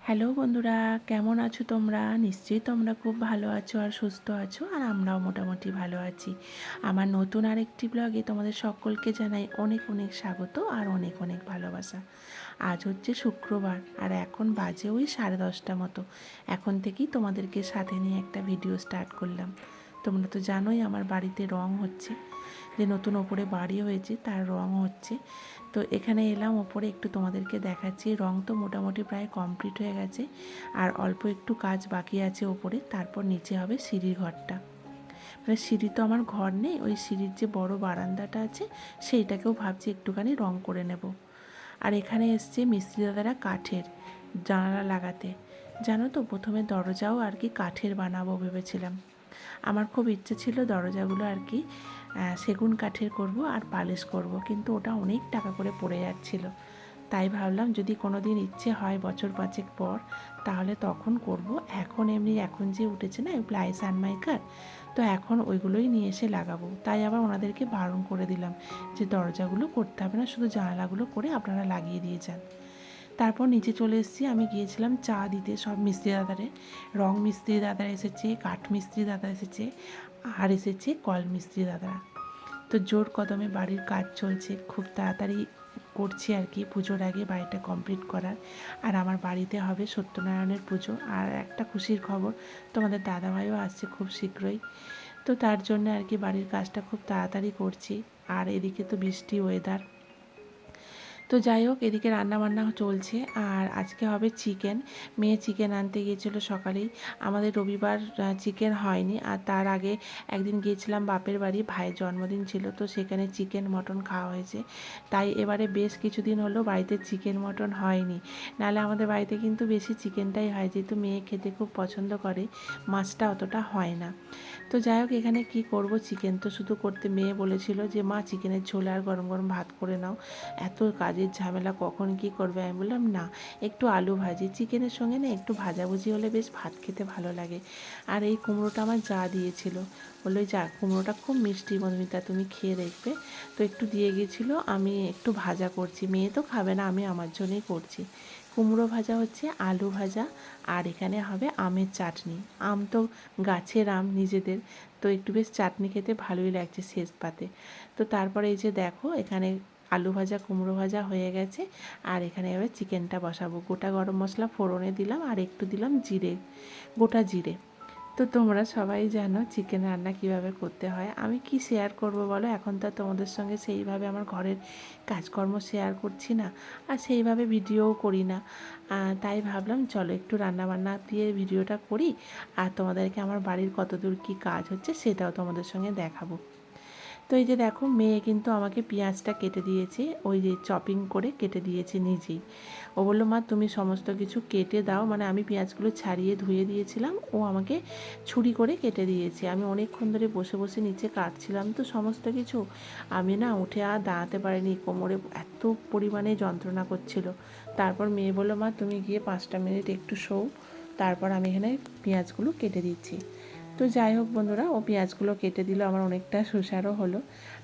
Hello বন্ধুরা, কেমন আছো তোমরা? নিশ্চয়ই তোমরা খুব ভালো আছো আর সুস্থ আছো, আর আমরাও মোটামুটি ভালো আছি। আমার নতুন আরেকটি ব্লগে তোমাদের সকলকে জানাই অনেক অনেক স্বাগত আর অনেক অনেক ভালোবাসা। আজ হচ্ছে শুক্রবার আর এখন বাজে ওই 10:30 মতো। এখন থেকেই তোমাদেরকে সাথে নিয়ে একটা ভিডিও স্টার্ট করলাম। তোমরা তো জানোই আমার বাড়িতে রং হচ্ছে, যে নতুন ওপরে বাড়ি হয়েছে তার রং হচ্ছে। তো এখানে এলাম ওপরে, একটু তোমাদেরকে দেখাচ্ছি। রং তো মোটামুটি প্রায় কমপ্লিট হয়ে গেছে, আর অল্প একটু কাজ বাকি আছে ওপরে। তারপর নিচে হবে সিঁড়ির ঘরটা। মানে সিঁড়ি তো আমার ঘর নেই, ওই সিঁড়ির যে বড় বারান্দাটা আছে সেইটাকেও ভাবছি একটুখানি রং করে নেব। আর এখানে এসছে মিস্ত্রি দাদারা কাঠের জানালা লাগাতে। জানো তো, প্রথমে দরজাও আর কি কাঠের বানাবো ভেবেছিলাম। আমার খুব ইচ্ছে ছিল দরজাগুলো আর কি সেগুন কাঠের করব আর পালিশ করব, কিন্তু ওটা অনেক টাকা করে পড়ে যাচ্ছিল। তাই ভাবলাম যদি কোনো দিন ইচ্ছে হয় বছর পাঁচেক পর, তাহলে তখন করব। এখন যে উঠেছে না প্লাই সানমাইকার, তো এখন ওইগুলোই নিয়ে এসে লাগাবো। তাই আবার ওনাদেরকে বারণ করে দিলাম যে দরজাগুলো করতে হবে না, শুধু জানালাগুলো করে আপনারা লাগিয়ে দিয়ে যান। তারপর নিচে চলে এসেছি। আমি গিয়েছিলাম চা দিতে সব মিস্ত্রি দাদারে। রং মিস্ত্রি দাদারা এসেছে, কাঠ মিস্ত্রি দাদা এসেছে, আর এসেছে কল মিস্ত্রি দাদারা। তো জোর কদমে বাড়ির কাজ চলছে, খুব তাড়াতাড়ি করছি আর কি পুজোর আগে বাড়িটা কমপ্লিট করার। আর আমার বাড়িতে হবে সত্যনারায়ণের পুজো। আর একটা খুশির খবর, তোমাদের দাদাভাইও আসছে খুব শীঘ্রই। তো তার জন্য আর কি বাড়ির কাজটা খুব তাড়াতাড়ি করছি। আর এদিকে তো বৃষ্টি ওয়েদার। তো যাই হোক, এদিকে রান্নাবান্না চলছে। আর আজকে হবে চিকেন। মেয়ে চিকেন আনতে গিয়েছিলো সকালেই। আমাদের রবিবার চিকেন হয়নি, আর তার আগে একদিন গিয়েছিলাম বাপের বাড়ি, ভাইয়ের জন্মদিন ছিল, তো সেখানে চিকেন মটন খাওয়া হয়েছে। তাই এবারে বেশ কিছুদিন হলো বাড়িতে চিকেন মটন হয়নি। নাহলে আমাদের বাড়িতে কিন্তু বেশি চিকেনটাই হয়, যেহেতু মেয়ে খেতে খুব পছন্দ করে, মাছটা অতটা হয় না। তো যাই হোক, এখানে কি করব, চিকেন তো শুধু করতে, মেয়ে বলেছিল যে মা চিকেনের ঝোল আর গরম গরম ভাত করে নাও, এত কাজের ঝামেলা কখন কি করবে। আমি বললাম না, একটু আলু ভাজি, চিকেনের সঙ্গে না একটু ভাজাভুজি হলে বেশ ভাত খেতে ভালো লাগে। আর এই কুমড়োটা আমার যা দিয়েছিল, বললো যা কুমড়োটা খুব মিষ্টি মধুমিতা, তুমি খেয়ে দেখবে। তো একটু দিয়ে গিয়েছিলো, আমি একটু ভাজা করছি। মেয়ে তো খাবে না, আমি আমার জন্যই করছি। কুমড়ো ভাজা হচ্ছে, আলু ভাজা, আর এখানে হবে আমের চাটনি। আম তো গাছের আম নিজেদের, তো একটু বেশ চাটনি খেতে ভালোই লাগছে শেষ পাতে। তো তারপরে এই যে দেখো, এখানে আলু ভাজা কুমড়ো ভাজা হয়ে গেছে। আর এখানে এবার চিকেনটা বসাবো। গোটা গরম মশলা ফোড়নে দিলাম, আর একটু দিলাম জিরে, গোটা জিরে। তো তোমরা সবাই জানো চিকেন রান্না কিভাবে করতে হয়। আমি কি শেয়ার করব বলো, এখন তো তোমাদের সঙ্গে সেইভাবে আমার ঘরের কাজকর্ম শেয়ার করছি না, আর সেইভাবে ভিডিওও করি না। তাই ভাবলাম চলো একটু রান্নাবান্না দিয়ে ভিডিওটা করি, আর তোমাদেরকে আমার বাড়ির কতদূর কী কাজ হচ্ছে সেটাও তোমাদের সঙ্গে দেখাবো। তো এই যে দেখো, মেয়ে কিন্তু আমাকে পেঁয়াজটা কেটে দিয়েছে, ওই যে চপিং করে কেটে দিয়েছে নিজেই। ও বললো মা তুমি সমস্ত কিছু কেটে দাও, মানে আমি পেঁয়াজগুলো ছাড়িয়ে ধুয়ে দিয়েছিলাম, ও আমাকে ছুরি করে কেটে দিয়েছে। আমি অনেকক্ষণ ধরে বসে বসে নিচে কাটছিলাম তো সমস্ত কিছু। আমি না উঠে আর দাঁড়াতে পারিনি, কোমরে এত পরিমাণে যন্ত্রণা করছিল। তারপর মেয়ে বললো মা তুমি গিয়ে 5টা মিনিট একটু শোও, তারপর আমি এখানে পেঁয়াজগুলো কেটে দিচ্ছি। তো যাই হোক বন্ধুরা, ও পেঁয়াজগুলো কেটে দিল, আমার অনেকটা সুসারও হলো।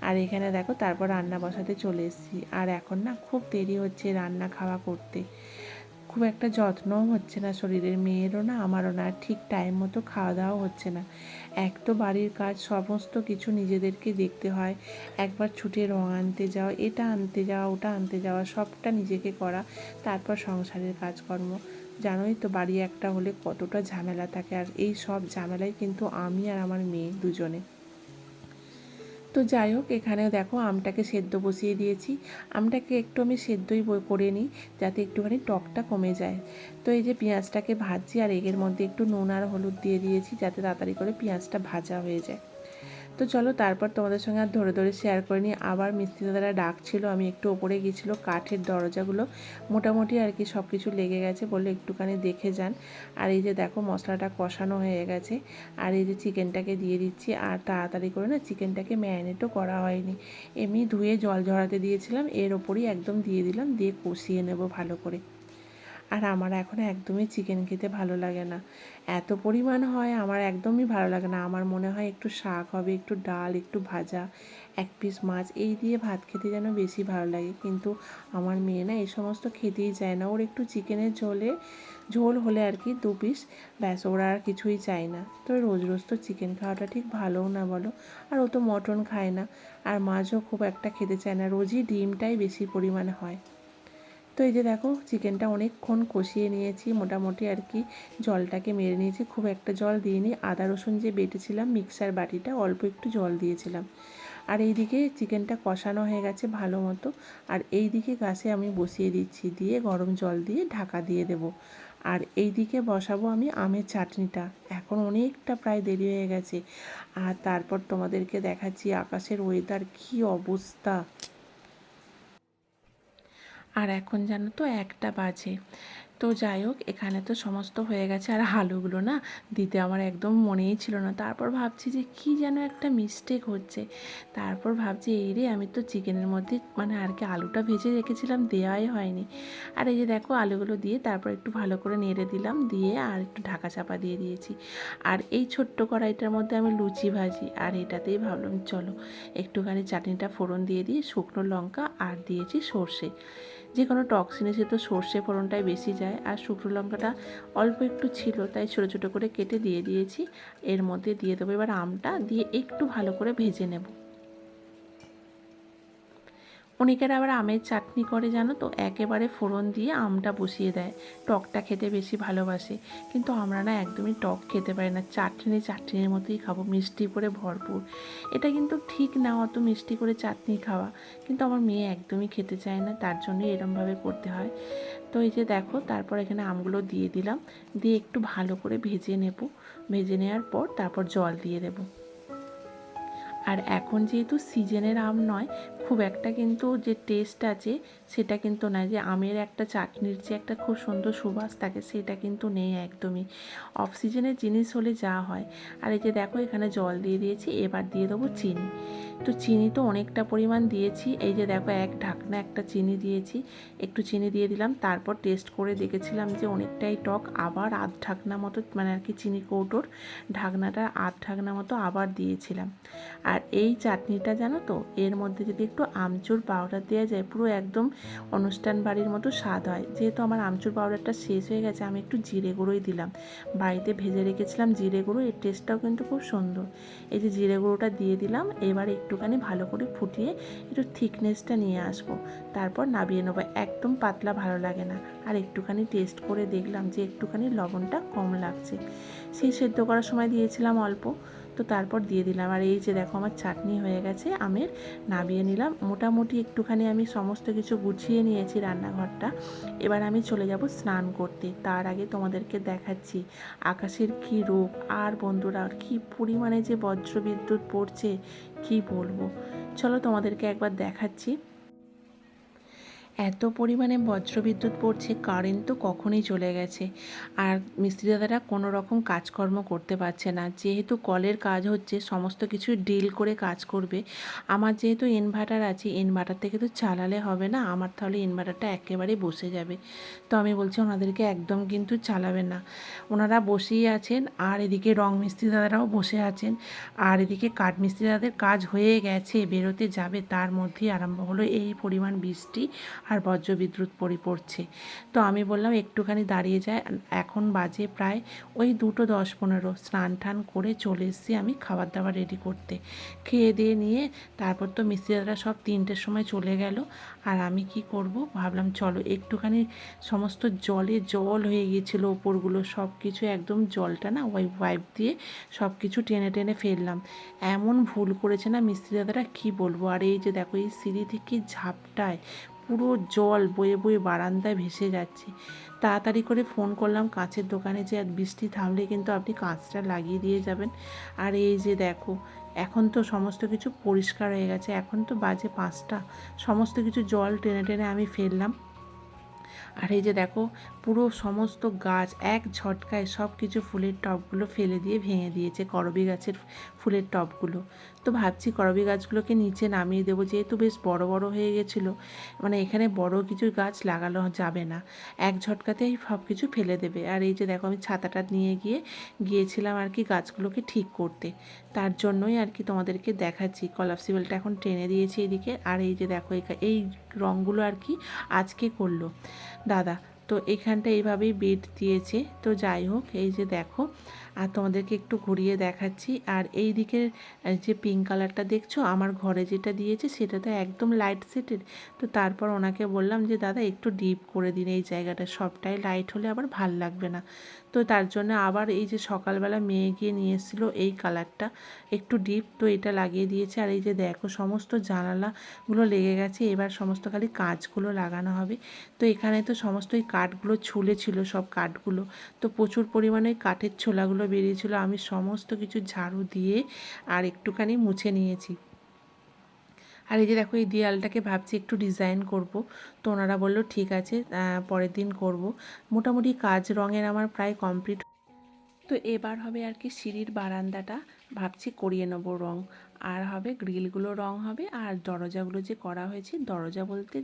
আর এখানে দেখো তারপর রান্না বসাতে চলে এসেছি। আর এখন না খুব দেরি হচ্ছে রান্না খাওয়া করতে, খুব একটা যত্নও হচ্ছে না শরীরের, মেয়েরও না আমারও না, ঠিক টাইম মতো খাওয়া দাওয়া হচ্ছে না। এক তো বাড়ির কাজ সমস্ত কিছু নিজেদেরকে দেখতে হয়, একবার ছুটে রং আনতে যাওয়া, এটা আনতে যাওয়া, ওটা আনতে যাওয়া, সবটা নিজেকে করা, তারপর সংসারের কাজকর্ম। জানোই তো বাড়ি একটা হলে কতটা ঝামেলা থাকে, আর এই সব ঝামেলায় কিন্তু আমি আর আমার মেয়ে দুজনে। তো যাই হোক, এখানেও দেখো আমটাকে সেদ্ধ বসিয়ে দিয়েছি। আমটাকে একটু আমি সেদ্ধই করে নিই, যাতে একটুখানি টকটা কমে যায়। তো এই যে পেঁয়াজটাকে ভাজছি, আর এর মধ্যে একটু নুন আর হলুদ দিয়ে দিয়েছি, যাতে তাড়াতাড়ি করে পেঁয়াজটা ভাজা হয়ে যায়। তো চলো তারপর তোমাদের সঙ্গে আর ধরে ধরে শেয়ার করে নিই। আবার মিস্ত্রি দাদারা ডাকছিল, আমি একটু ওপরে গেছিলো, কাঠের দরজাগুলো মোটামুটি আর কি সব কিছু লেগে গেছে, বললে একটুখানি দেখে যান। আর এই যে দেখো মশলাটা কষানো হয়ে গেছে, আর এই যে চিকেনটাকে দিয়ে দিচ্ছি। আর তাড়াতাড়ি করে না চিকেনটাকে ম্যারিনেটও করা হয়নি, এমনি ধুয়ে জল ঝরাতে দিয়েছিলাম, এর ওপরই একদম দিয়ে দিলাম, দিয়ে কষিয়ে নেব ভালো করে। আর আমার এখন একদমই চিকেন খেতে ভালো লাগে না, এত পরিমাণ হয় আমার একদমই ভালো লাগে না। আমার মনে হয় একটু শাক হবে, একটু ডাল, একটু ভাজা, এক পিস মাছ এই দিয়ে ভাত খেতে যেন বেশি ভালো লাগে। কিন্তু আমার মেয়ে না এই সমস্ত খেতেই চায় না, ওর একটু চিকেনের ঝোল হলে আর কি 2 পিস, ব্যাস, ওরা আর কিছুই চায় না। তো রোজ রোজ তো চিকেন খাওয়াটা ঠিক ভালোও না বলো। আর ও তো মটন খায় না, আর মাছও খুব একটা খেতে চায় না, রোজই ডিমটাই বেশি পরিমাণে হয়। তো এই যে দেখো চিকেনটা অনেকক্ষণ কষিয়ে নিয়েছি, মোটামুটি আর কি জলটাকে মেরে নিয়েছি, খুব একটা জল দিইনি। আদা রসুন যে বেটেছিলাম মিক্সার বাটিটা, অল্প একটু জল দিয়েছিলাম। আর এইদিকে চিকেনটা কষানো হয়ে গেছে ভালো মতো, আর এই দিকে গাছে আমি বসিয়ে দিচ্ছি, দিয়ে গরম জল দিয়ে ঢাকা দিয়ে দেব। আর এই দিকে বসাবো আমি আমের চাটনিটা। এখন অনেকটা প্রায় দেরি হয়ে গেছে, আর তারপর তোমাদেরকে দেখাচ্ছি আকাশের ওয়েদার কী অবস্থা। আর এখন জানো তো 1টা বাজে। তো যাই হোক, এখানে তো সমস্ত হয়ে গেছে, আর আলুগুলো না দিতে আমার একদম মনেই ছিল না। তারপর ভাবছি যে কি যেন একটা মিস্টেক হচ্ছে, তারপর ভাবছি এই রে, আমি তো চিকেনের মধ্যে মানে আর কি আলুটা ভেজে রেখেছিলাম, দেওয়াই হয়নি। আর এই যে দেখো আলুগুলো দিয়ে তারপর একটু ভালো করে নেড়ে দিলাম, দিয়ে আর একটু ঢাকা চাপা দিয়ে দিয়েছি। আর এই ছোট্ট কড়াইটার মধ্যে আমি লুচি ভাজি, আর এটাতেই ভাবলাম চলো একটুখানি চাটনিটা ফোড়ন দিয়ে দিই, শুকনো লঙ্কা আর দিয়েছি সর্ষে। যে কোনো টক জিনিসে তো সর্ষে ফোড়নটাই বেশি যায়, আর শুকনো লঙ্কাটা অল্প একটু ছিল তাই ছোটো ছোটো করে কেটে দিয়ে দিয়েছি। এর মধ্যে দিয়ে দেবো এবার আমটা, দিয়ে একটু ভালো করে ভেজে নেব। অনেকের আবার আমের চাটনি করে জানো তো, একেবারে ফোড়ন দিয়ে আমটা বসিয়ে দেয়, টকটা খেতে বেশি ভালোবাসে। কিন্তু আমরা না একদমই টক খেতে পারি না, চাটনির মতোই খাবো, মিষ্টি করে ভরপুর। এটা কিন্তু ঠিক না অত মিষ্টি করে চাটনি খাওয়া, কিন্তু আমার মেয়ে একদমই খেতে চায় না, তার জন্যই এরমভাবে করতে হয়। তো এই যে দেখো তারপর এখানে আমগুলো দিয়ে দিলাম, দিয়ে একটু ভালো করে ভেজে নেব। ভেজে নেওয়ার পর তারপর জল দিয়ে দেবো। আর এখন যেহেতু সিজনের আম নয়, খুব একটা কিন্তু যে টেস্ট আছে সেটা কিন্তু নয়, যে আমের একটা চাটনির যে একটা খুব সুন্দর সুবাস থাকে সেটা কিন্তু নেই একদমই। অফ সিজনের জিনিস হলে যা হয়। আর এই যে দেখো এখানে জল দিয়ে দিয়েছি, এবার দিয়ে দেবো চিনি। তো চিনি তো অনেকটা পরিমাণ দিয়েছি, এই যে দেখো এক ঢাকনা একটা চিনি দিয়েছি, একটু চিনি দিয়ে দিলাম। তারপর টেস্ট করে দেখেছিলাম যে অনেকটাই টক, আবার আধ ঢাকনা মতো মানে আর কি চিনি কৌটোর ঢাকনাটা আধ ঢাকনা মতো আবার দিয়েছিলাম। আর এই চাটনিটা জানো তো, এর মধ্যে যদি একটু আমচুর পাউডার দেওয়া যায় পুরো একদম অনুষ্ঠান বাড়ির মতো স্বাদ হয়। যেহেতু আমার আমচুর পাউডারটা শেষ হয়ে গেছে, আমি একটু জিরে গুঁড়োই দিলাম, বাড়িতে ভেজে রেখেছিলাম জিরে গুঁড়ো, এর টেস্টটাও কিন্তু খুব সুন্দর। এই যে জিরে গুঁড়োটা দিয়ে দিলাম, এবার একটুখানি ভালো করে ফুটিয়ে একটু থিকনেসটা নিয়ে আসবো, তারপর নামিয়ে নেবো। একদম পাতলা ভালো লাগে না। আর একটুখানি টেস্ট করে দেখলাম যে একটুখানি লবণটা কম লাগছে, সেই সেদ্ধ করার সময় দিয়েছিলাম অল্প, তো তারপর দিয়ে দিলাম। আর এই যে দেখো আমার চাটনি হয়ে গেছে আমের, নামিয়ে নিলাম। মোটামুটি একটুখানি আমি সমস্ত কিছু গুছিয়ে নিয়েছি রান্নাঘরটা, এবার আমি চলে যাব স্নান করতে। তার আগে তোমাদেরকে দেখাচ্ছি আকাশের কী রূপ, আর বন্ধুরা কী পরিমাণে যে বজ্রবিদ্যুৎ পড়ছে কি বলবো। চলো তোমাদেরকে একবার দেখাচ্ছি। এত পরিমাণে বজ্রবিদ্যুৎ পড়ছে, কারেন্ট তো কখনই চলে গেছে। আর মিস্ত্রি দাদারা কোনো রকম কাজকর্ম করতে পারছে না, যেহেতু কলের কাজ হচ্ছে সমস্ত কিছু ডিল করে কাজ করবে। আমার যেহেতু ইনভার্টার আছে, ইনভার্টার থেকে তো চালালে হবে না, আমার তাহলে ইনভার্টারটা একেবারেই বসে যাবে। তো আমি বলছি ওনাদেরকে একদম কিন্তু চালাবে না, ওনারা বসেই আছেন। আর এদিকে রং মিস্ত্রি দাদারাও বসে আছেন, আর এদিকে কাঠ মিস্ত্রি দাদাদের কাজ হয়ে গেছে, বেরোতে যাবে, তার মধ্যেই আরম্ভ হলো এই পরিমাণ বৃষ্টি আর বজ্রবিদ্যুৎ পড়ছে। তো আমি বললাম একটুখানি দাঁড়িয়ে যায়। এখন বাজে প্রায় ওই 2:10-15, স্নান টান করে চলে এসেছি আমি খাবার দাবার রেডি করতে। খেয়ে দিয়ে নিয়ে তারপর তো মিস্ত্রিরা সব 3টের সময় চলে গেল। আর আমি কি করব ভাবলাম চলো একটুখানি, সমস্ত জল হয়ে গিয়েছিলো ওপরগুলো সব কিছু, একদম জলটা না ওই ওয়াইপ দিয়ে সব কিছু টেনে টেনে ফেললাম। এমন ভুল করেছে না মিস্ত্রি দাদারা কী বলবো। আর এই যে দেখো এই সিঁড়ি থেকে ঝাপটায় পুরো জল বয়ে বয়ে বারান্দায় ভেসে যাচ্ছে। তাড়াতাড়ি করে ফোন করলাম কাঁচের দোকানে যে বৃষ্টি থামলে কিন্তু আপনি কাঁচটা লাগিয়ে দিয়ে যাবেন। আর এই যে দেখো এখন তো সমস্ত কিছু পরিষ্কার হয়ে গেছে, এখন তো বাজে 5টা, সমস্ত কিছু জল টেনে টেনে আমি ফেললাম। আর এই যে দেখো পুরো সমস্ত গাছ এক ঝটকায় সব কিছু ফুলের টবগুলো ফেলে দিয়ে ভেঙে দিয়েছে, করবী গাছের ফুলের টবগুলো। তো ভাবছি করবী গাছগুলোকে নিচে নামিয়ে দেবো, যেহেতু বেশ বড় বড় হয়ে গেছিলো, মানে এখানে বড় কিছু গাছ লাগানো যাবে না, এক ঝটকাতেই সব কিছু ফেলে দেবে। আর এই যে দেখো আমি ছাতাটা নিয়ে গিয়েছিলাম আর কি গাছগুলোকে ঠিক করতে, তার জন্যই আর কি তোমাদেরকে দেখাচ্ছি। কলাপসিবলটা এখন টেনে দিয়েছি এদিকে। আর এই যে দেখো এই রঙগুলো আর কি আজকে করলো দাদা। তো এইখানটা এইভাবেই বেড দিয়েছে। তো যাই হোক, এই যে দেখো, আর তোমাদেরকে একটু ঘুরিয়ে দেখাচ্ছি। আর এই দিকের যে পিঙ্ক কালারটা দেখছো আমার ঘরে যেটা দিয়েছে সেটা তো একদম লাইট সেটের। তো তারপর ওনাকে বললাম যে দাদা একটু ডিপ করে দিন এই জায়গাটা, সবটাই লাইট হলে আবার ভাল লাগবে না। তো তার জন্য আবার এই যে সকালবেলা মেয়ে গিয়ে নিয়ে এসেছিলো এই কালারটা একটু ডিপ, তো এটা লাগিয়ে দিয়েছে। আর এই যে দেখো সমস্ত জানালাগুলো লেগে গেছে, এবার সমস্ত খালি কাঁচগুলো লাগানো হবে। তো এখানে তো সমস্ত ওই কাঠগুলো ঝুলে ছিল, সব কাঠগুলো তো প্রচুর পরিমাণে কাঠের ছোলাগুলো বেরিয়েছিল। আমি সমস্ত কিছু ঝাড়ু দিয়ে আর একটুখানি মুছে নিয়েছি। আর এই যে দেখো এই দেয়ালটাকে ভাবছি একটু ডিজাইন করব। তো ওনারা বললো ঠিক আছে পরের দিন করব। মোটামুটি কাজ রঙের আমার প্রায় কমপ্লিট। তো এবার হবে আর কি সিঁড়ির বারান্দাটা ভাবছি করিয়ে নেবো রং, আর হবে গ্রিলগুলো রং হবে। আর দরজাগুলো যে করা হয়েছে, দরজা বলতে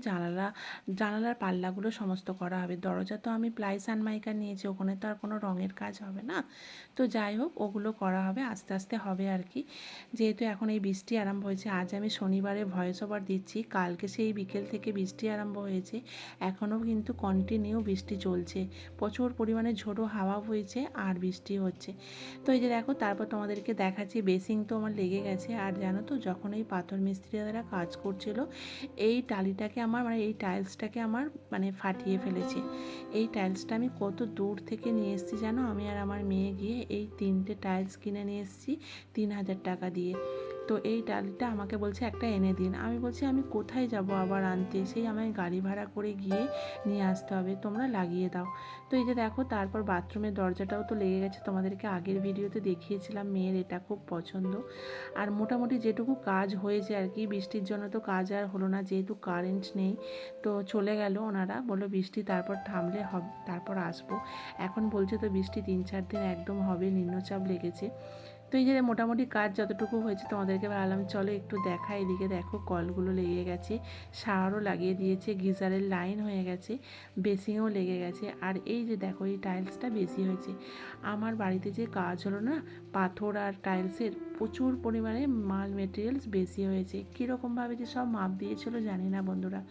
জানালার পাল্লাগুলো সমস্ত করা হবে। দরজা তো আমি প্লাই সানমাইকা নিয়েছি, ওখানে তো আর কোনো রঙের কাজ হবে না। তো যাই হোক ওগুলো করা হবে, আস্তে আস্তে হবে আর কি। যেহেতু এখন এই বৃষ্টি আরম্ভ হয়েছে, আজ আমি শনিবারে ভয়েস ওভার দিচ্ছি, কালকে সেই বিকেল থেকে বৃষ্টি আরম্ভ হয়েছে, এখনও কিন্তু কন্টিনিউ বৃষ্টি চলছে, প্রচুর পরিমাণে ঝোড়ো হাওয়া হয়েছে আর বৃষ্টি হচ্ছে। তো এই যে দেখো তারপর তোমাদেরকে দেখাচ্ছি বেসিং তো আমার লেগে গেছে। আর জানো তো যখন এই পাথর মিস্ত্রিরা কাজ করছিল, এই টালিটাকে আমার মানে এই টাইলসটাকে আমার মানে ফাটিয়ে ফেলেছে। এই টাইলসটা আমি কত দূর থেকে নিয়ে এসেছি জানো, আমি আর আমার মেয়ে গিয়ে এই 3টে টাইলস কিনে নিয়ে এসেছি 3,000 টাকা দিয়ে। তো এই টালিটা আমাকে বলছে একটা এনে দিন, আমি বলছি আমি কোথায় যাব আবার আনতে, সেই আমায় গাড়ি ভাড়া করে গিয়ে নিয়ে আসতে হবে, তোমরা লাগিয়ে দাও। তো এই যে দেখো তারপর বাথরুমের দরজাটাও তো লেগে গেছে, তোমাদেরকে আগের ভিডিওতে দেখিয়েছিলাম, মেয়ের এটা খুব পছন্দ। আর মোটামুটি যেটুকু কাজ হয়েছে আর কি, বৃষ্টির জন্য তো কাজ আর হলো না, যেহেতু কারেন্ট নেই। তো চলে গেল ওনারা, বললো বৃষ্টি তারপর থামলে হবে তারপর আসবো। এখন বলছে তো বৃষ্টি 3-4 দিন একদম হবে, নিম্নচাপ লেগেছে। তো এই যে মোটামুটি কাজ যতটুকু হয়েছে তোমাদেরকে ভাবলাম চলো একটু দেখা। এদিকে দেখো কলগুলো লেগে গেছে, শাওয়ারও লাগিয়ে দিয়েছে, গিজারের লাইন হয়ে গেছে, বেসিংও লেগে গেছে। আর এই যে দেখো এই টাইলসটা বেশি হয়েছে। আমার বাড়িতে যে কাজ হলো না, পাথর আর টাইলসের প্রচুর পরিমাণে মাল মেটেরিয়ালস বেশি হয়েছে। কীরকমভাবে যে সব মাপ দিয়েছিল জানি না বন্ধুরা।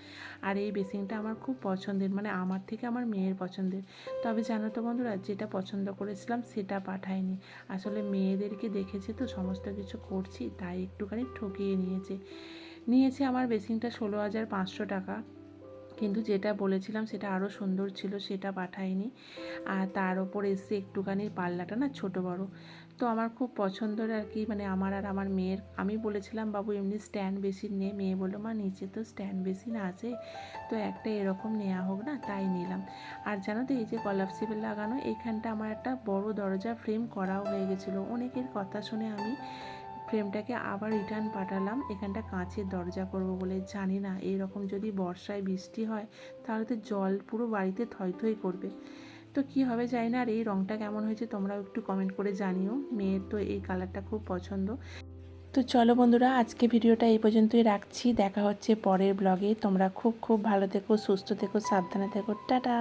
আর এই বেসিংটা আমার খুব পছন্দের, মানে আমার থেকে আমার মেয়ের পছন্দের। তবে জানো তো বন্ধুরা, যেটা পছন্দ করেছিলাম সেটা পাঠায়নি। আসলে মেয়েদেরকে দেখেছে তো সমস্ত কিছু করছি, তাই একটুখানি ঠকিয়ে নিয়েছে আমার বেসিংটা 16,500 টাকা। কিন্তু যেটা বলেছিলাম সেটা আরও সুন্দর ছিল, সেটা পাঠায়নি। আর তার ওপর এসে একটুখানি পাল্লাটা না ছোট বড়। তো আমার খুব পছন্দের আর কি, মানে আমার আর আমার মেয়ের। আমি বলেছিলাম বাবু এমনি স্ট্যান্ড বেসিন নে, মেয়ে বললো মা নিচে তো স্ট্যান্ড বেসিন আছে, তো একটা এরকম নেওয়া হোক না, তাই নিলাম। আর জানো তো এই যে কলাপসিবল লাগানো, এইখানটা আমার একটা বড় দরজা ফ্রেম করাও হয়ে গেছিলো, অনেকের কথা শুনে আমি ফ্রেমটাকে আবার রিটার্ন পাঠালাম এখানটা কাঁচের দরজা করব বলে। জানি না এরকম যদি বর্ষায় বৃষ্টি হয় তাহলে তো জল পুরো বাড়িতে থই থই করবে, তো কি হবে জানি না। আর এই রঙটা কেমন হয়েছে তোমরাও একটু কমেন্ট করে জানিও, মেয়ের তো এই কালারটা খুব পছন্দ। তো চলো বন্ধুরা, আজকে ভিডিওটা এই পর্যন্তই রাখছি, দেখা হচ্ছে পরের ব্লগে। তোমরা খুব খুব ভালো থেকো, সুস্থ থেকো, সাবধানে থেকো, টাটা।